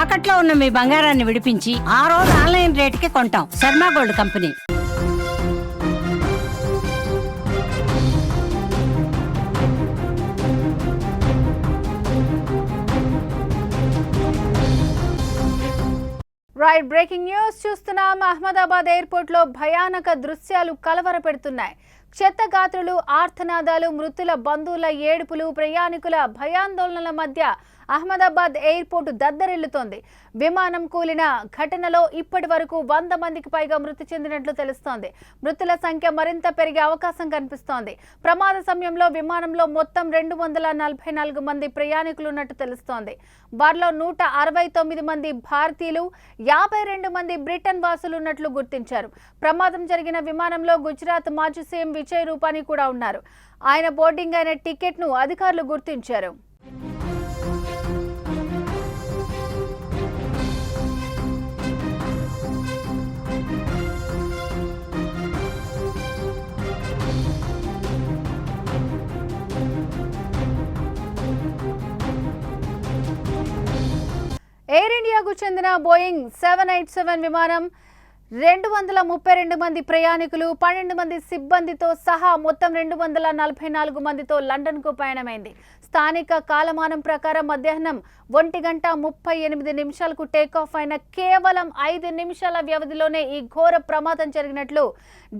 తాకట్లో ఉన్న మీ బంగారాన్ని విడిపించి ఆ రోజు ఆన్లైన్ రేటుకి కొంటాం. Sharma gold company. Right, breaking news చూస్తున్నాం. అహ్మదాబాద్ ఎయిర్పోర్ట్ లో భయానక దృశ్యాలు కలవరపెడుతున్నాయి. క్షతగాత్రులు, ఆర్తనాదాలు, మృతుల బంధువుల ఏడుపులు, ప్రయాణికుల భయాందోళనల మధ్య అహ్మదాబాద్ ఎయిర్పోర్ట్ దద్దరిల్లుతోంది. విమానం కూలిన ఘటనలో ఇప్పటి వరకు 100 మందికి పైగా మృతి చెందినట్లు తెలుస్తోంది. మృతుల సంఖ్య మరింత పెరిగే అవకాశం కనిపిస్తోంది. ప్రమాద సమయంలో విమానంలో మొత్తం 244 మంది ప్రయాణికులు ఉన్నట్టు తెలుస్తోంది. వారిలో 169 మంది భారతీయులు, 52 మంది బ్రిటన్ వాసులు ఉన్నట్లు గుర్తించారు. ప్రమాదం జరిగిన విమానంలో గుజరాత్ మాజీ సీఎం విజయ్ రూపానీ కూడా ఉన్నారు. ఆయన బోర్డింగ్ అయిన టికెట్ ను అధికారులు గుర్తించారు. ఎయిర్ ఇండియాకు చెందిన బోయింగ్ 787 విమానం 232 మంది ప్రయాణికులు, 12 మంది సిబ్బందితో సహా మొత్తం 244 మందితో లండన్కు పయనమైంది. స్థానిక కాలమానం ప్రకారం మధ్యాహ్నం 1:38 టేకాఫ్ అయిన కేవలం 5 నిమిషాల వ్యవధిలోనే ఈ ఘోర ప్రమాదం జరిగినట్లు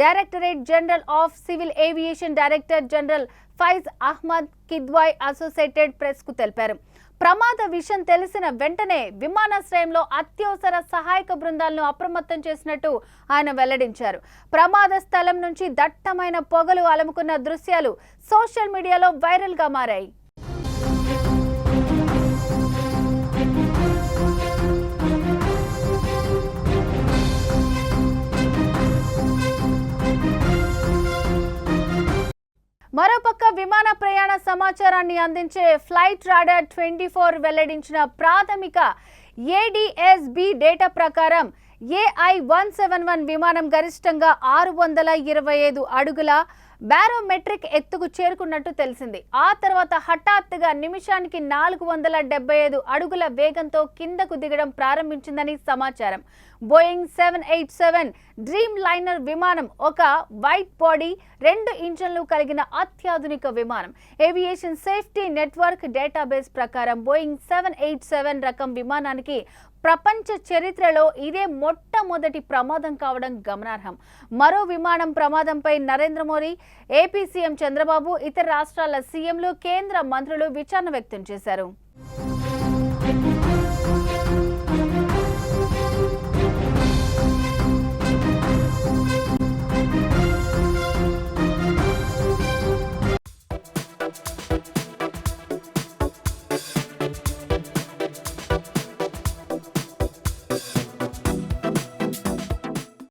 directorate general of civil aviation director general Faiz Ahmed Kidwai associated press కు తెలిపారు. ప్రమాద విషయం తెలిసిన వెంటనే విమానాశ్రయంలో అత్యవసర సహాయక బృందాలను అప్రమత్తం చేసినట్టు ఆయన వెల్లడించారు. ప్రమాద స్థలం నుంచి దట్టమైన పొగలు అలుముకున్న దృశ్యాలు సోషల్ మీడియాలో వైరల్ గా మారాయి. మరోపక్క విమాన ప్రయాణ సమాచారాన్ని అందించే ఫ్లైట్ రాడార్ 24 వెల్లడించిన ప్రాథమిక ఏడిఎస్బి డేటా ప్రకారం AI-171 విమానం గరిష్టంగా 625 అడుగుల బారోమెట్రిక్ ఎత్తుకు చేరుకున్నట్టు తెలిసింది. ఆ తర్వాత హఠాత్తుగా నిమిషానికి 475 అడుగుల వేగంతో కిందకు దిగడం ప్రారంభించిందని సమాచారం. బోయింగ్ 787 డ్రీమ్ లైనర్ విమానం ఒక వైట్ బాడీ, 2 ఇంజన్లు కలిగిన అత్యాధునిక విమానం. ఏవియేషన్ సేఫ్టీ నెట్వర్క్ డేటాబేస్ ప్రకారం బోయింగ్ 787 రకం విమానానికి ప్రపంచ చరిత్రలో ఇదే మొట్టమొదటి ప్రమాదం కావడం గమనార్హం. మరో విమానం ప్రమాదంపై నరేంద్ర మోదీ, ఏపీ సీఎం చంద్రబాబు, ఇతర రాష్ట్రాల సీఎంలు, కేంద్ర మంత్రులు విచారణ వ్యక్తం చేశారు.